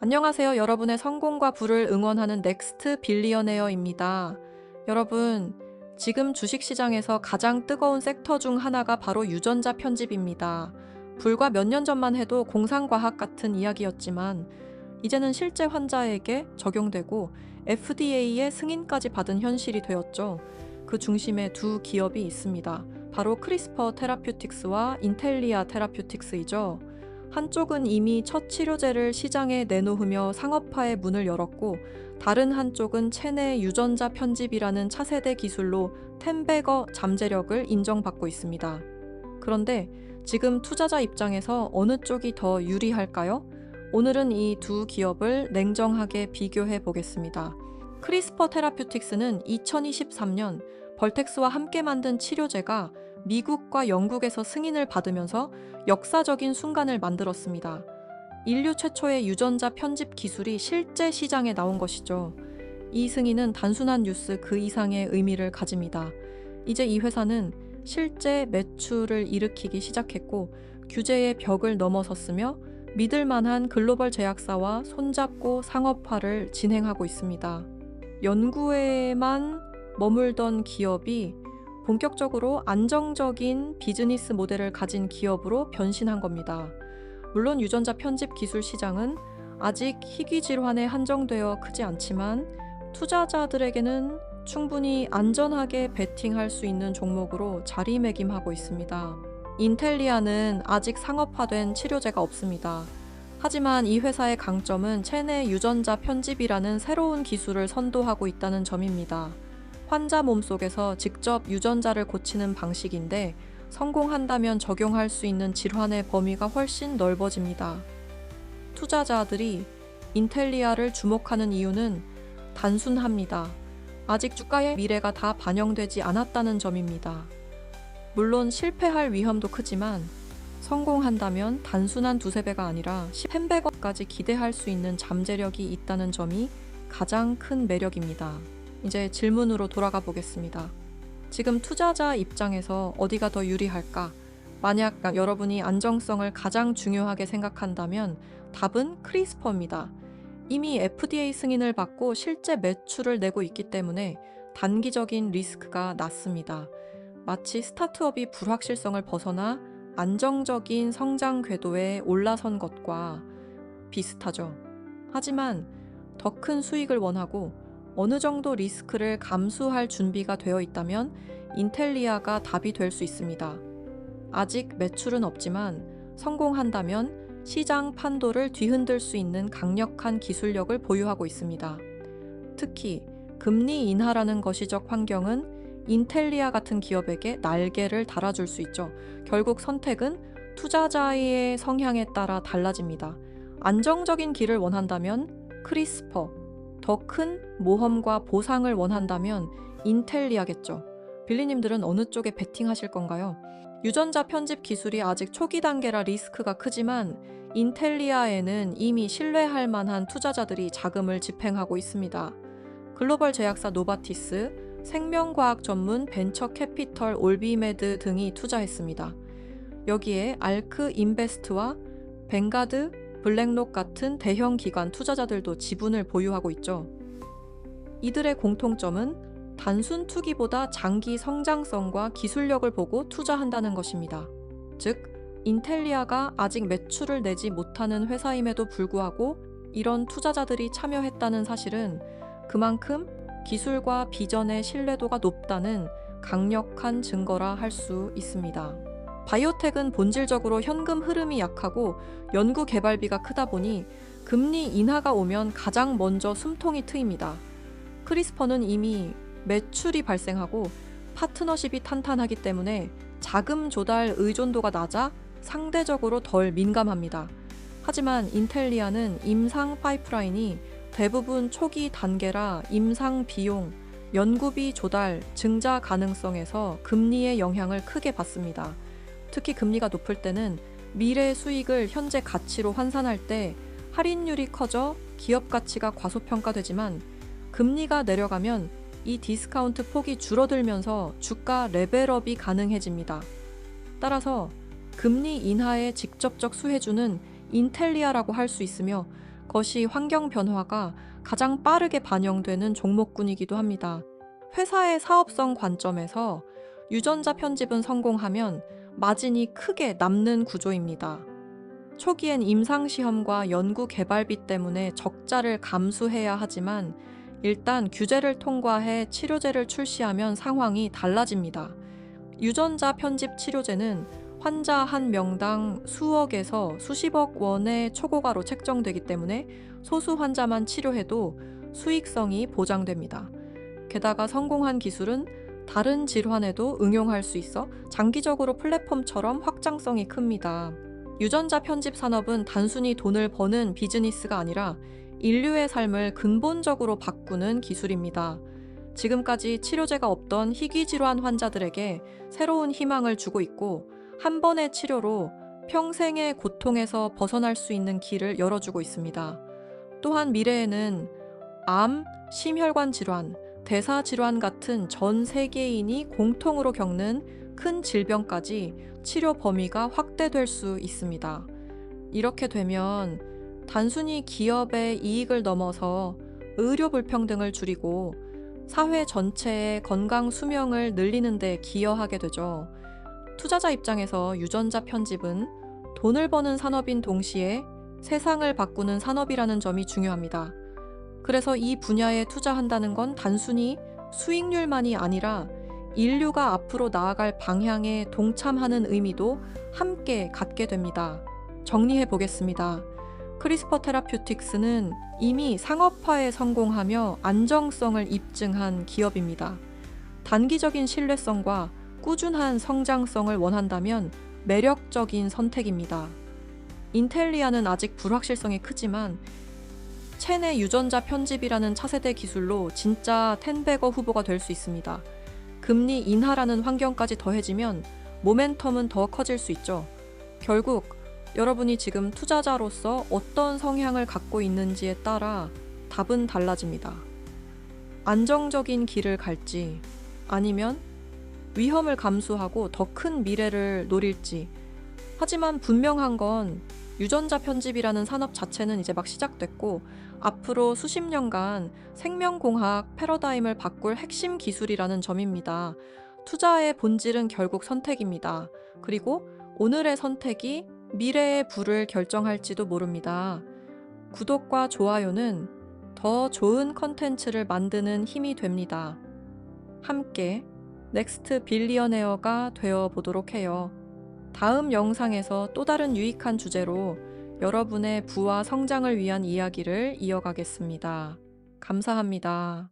안녕하세요. 여러분의 성공과 부를 응원하는 넥스트 빌리어네어입니다. 여러분, 지금 주식시장에서 가장 뜨거운 섹터 중 하나가 바로 유전자 편집입니다. 불과 몇 년 전만 해도 공상과학 같은 이야기였지만, 이제는 실제 환자에게 적용되고 FDA의 승인까지 받은 현실이 되었죠. 그 중심에 두 기업이 있습니다. 바로 크리스퍼 테라퓨틱스와 인텔리아 테라퓨틱스이죠. 한쪽은 이미 첫 치료제를 시장에 내놓으며 상업화의 문을 열었고, 다른 한쪽은 체내 유전자 편집이라는 차세대 기술로 10배거 잠재력을 인정받고 있습니다. 그런데 지금 투자자 입장에서 어느 쪽이 더 유리할까요? 오늘은 이 두 기업을 냉정하게 비교해 보겠습니다. 크리스퍼 테라퓨틱스는 2023년 벌텍스와 함께 만든 치료제가 미국과 영국에서 승인을 받으면서 역사적인 순간을 만들었습니다. 인류 최초의 유전자 편집 기술이 실제 시장에 나온 것이죠. 이 승인은 단순한 뉴스 그 이상의 의미를 가집니다. 이제 이 회사는 실제 매출을 일으키기 시작했고, 규제의 벽을 넘어섰으며 믿을 만한 글로벌 제약사와 손잡고 상업화를 진행하고 있습니다. 연구에만 머물던 기업이 본격적으로 안정적인 비즈니스 모델을 가진 기업으로 변신한 겁니다. 물론 유전자 편집 기술 시장은 아직 희귀 질환에 한정되어 크지 않지만, 투자자들에게는 충분히 안전하게 베팅할 수 있는 종목으로 자리매김하고 있습니다. 인텔리아는 아직 상업화된 치료제가 없습니다. 하지만 이 회사의 강점은 체내 유전자 편집이라는 새로운 기술을 선도하고 있다는 점입니다. 환자 몸속에서 직접 유전자를 고치는 방식인데, 성공한다면 적용할 수 있는 질환의 범위가 훨씬 넓어집니다. 투자자들이 인텔리아를 주목하는 이유는 단순합니다. 아직 주가의 미래가 다 반영되지 않았다는 점입니다. 물론 실패할 위험도 크지만, 성공한다면 단순한 두세 배가 아니라 10배까지 기대할 수 있는 잠재력이 있다는 점이 가장 큰 매력입니다. 이제 질문으로 돌아가 보겠습니다. 지금 투자자 입장에서 어디가 더 유리할까? 만약 여러분이 안정성을 가장 중요하게 생각한다면 답은 크리스퍼입니다. 이미 FDA 승인을 받고 실제 매출을 내고 있기 때문에 단기적인 리스크가 낮습니다. 마치 스타트업이 불확실성을 벗어나 안정적인 성장 궤도에 올라선 것과 비슷하죠. 하지만 더 큰 수익을 원하고 어느 정도 리스크를 감수할 준비가 되어 있다면 인텔리아가 답이 될 수 있습니다. 아직 매출은 없지만 성공한다면 시장 판도를 뒤흔들 수 있는 강력한 기술력을 보유하고 있습니다. 특히 금리 인하라는 거시적 환경은 인텔리아 같은 기업에게 날개를 달아줄 수 있죠. 결국 선택은 투자자의 성향에 따라 달라집니다. 안정적인 길을 원한다면 크리스퍼, 더 큰 모험과 보상을 원한다면 인텔리아겠죠. 빌리님들은 어느 쪽에 베팅하실 건가요? 유전자 편집 기술이 아직 초기 단계라 리스크가 크지만, 인텔리아에는 이미 신뢰할 만한 투자자들이 자금을 집행하고 있습니다. 글로벌 제약사 노바티스, 생명과학 전문 벤처 캐피털 올비메드 등이 투자했습니다. 여기에 알크 인베스트와 뱅가드, 블랙록 같은 대형 기관 투자자들도 지분을 보유하고 있죠. 이들의 공통점은 단순 투기보다 장기 성장성과 기술력을 보고 투자한다는 것입니다. 즉, 인텔리아가 아직 매출을 내지 못하는 회사임에도 불구하고 이런 투자자들이 참여했다는 사실은 그만큼 기술과 비전의 신뢰도가 높다는 강력한 증거라 할 수 있습니다. 바이오텍은 본질적으로 현금 흐름이 약하고 연구 개발비가 크다 보니 금리 인하가 오면 가장 먼저 숨통이 트입니다. 크리스퍼는 이미 매출이 발생하고 파트너십이 탄탄하기 때문에 자금 조달 의존도가 낮아 상대적으로 덜 민감합니다. 하지만 인텔리아는 임상 파이프라인이 대부분 초기 단계라 임상 비용, 연구비 조달, 증자 가능성에서 금리의 영향을 크게 받습니다. 특히 금리가 높을 때는 미래 수익을 현재 가치로 환산할 때 할인율이 커져 기업 가치가 과소평가되지만, 금리가 내려가면 이 디스카운트 폭이 줄어들면서 주가 레벨업이 가능해집니다. 따라서 금리 인하의 직접적 수혜주는 인텔리아라고 할 수 있으며, 것이 환경 변화가 가장 빠르게 반영되는 종목군이기도 합니다. 회사의 사업성 관점에서 유전자 편집은 성공하면 마진이 크게 남는 구조입니다. 초기엔 임상시험과 연구 개발비 때문에 적자를 감수해야 하지만 일단 규제를 통과해 치료제를 출시하면 상황이 달라집니다. 유전자 편집 치료제는 환자 한 명당 수억에서 수십억 원의 초고가로 책정되기 때문에 소수 환자만 치료해도 수익성이 보장됩니다. 게다가 성공한 기술은 다른 질환에도 응용할 수 있어 장기적으로 플랫폼처럼 확장성이 큽니다. 유전자 편집 산업은 단순히 돈을 버는 비즈니스가 아니라 인류의 삶을 근본적으로 바꾸는 기술입니다. 지금까지 치료제가 없던 희귀질환 환자들에게 새로운 희망을 주고 있고 한 번의 치료로 평생의 고통에서 벗어날 수 있는 길을 열어주고 있습니다. 또한 미래에는 암, 심혈관 질환, 대사 질환 같은 전 세계인이 공통으로 겪는 큰 질병까지 치료 범위가 확대될 수 있습니다. 이렇게 되면 단순히 기업의 이익을 넘어서 의료 불평등을 줄이고 사회 전체의 건강 수명을 늘리는 데 기여하게 되죠. 투자자 입장에서 유전자 편집은 돈을 버는 산업인 동시에 세상을 바꾸는 산업이라는 점이 중요합니다. 그래서 이 분야에 투자한다는 건 단순히 수익률만이 아니라 인류가 앞으로 나아갈 방향에 동참하는 의미도 함께 갖게 됩니다. 정리해 보겠습니다. 크리스퍼 테라퓨틱스는 이미 상업화에 성공하며 안정성을 입증한 기업입니다. 단기적인 신뢰성과 꾸준한 성장성을 원한다면 매력적인 선택입니다. 인텔리아는 아직 불확실성이 크지만 체내 유전자 편집이라는 차세대 기술로 진짜 텐베거 후보가 될 수 있습니다. 금리 인하라는 환경까지 더해지면 모멘텀은 더 커질 수 있죠. 결국 여러분이 지금 투자자로서 어떤 성향을 갖고 있는지에 따라 답은 달라집니다. 안정적인 길을 갈지 아니면 위험을 감수하고 더 큰 미래를 노릴지. 하지만 분명한 건 유전자 편집이라는 산업 자체는 이제 막 시작됐고 앞으로 수십 년간 생명공학 패러다임을 바꿀 핵심 기술이라는 점입니다. 투자의 본질은 결국 선택입니다. 그리고 오늘의 선택이 미래의 부를 결정할지도 모릅니다. 구독과 좋아요는 더 좋은 컨텐츠를 만드는 힘이 됩니다. 함께 넥스트 빌리어네어가 되어 보도록 해요. 다음 영상에서 또 다른 유익한 주제로 여러분의 부와 성장을 위한 이야기를 이어가겠습니다. 감사합니다.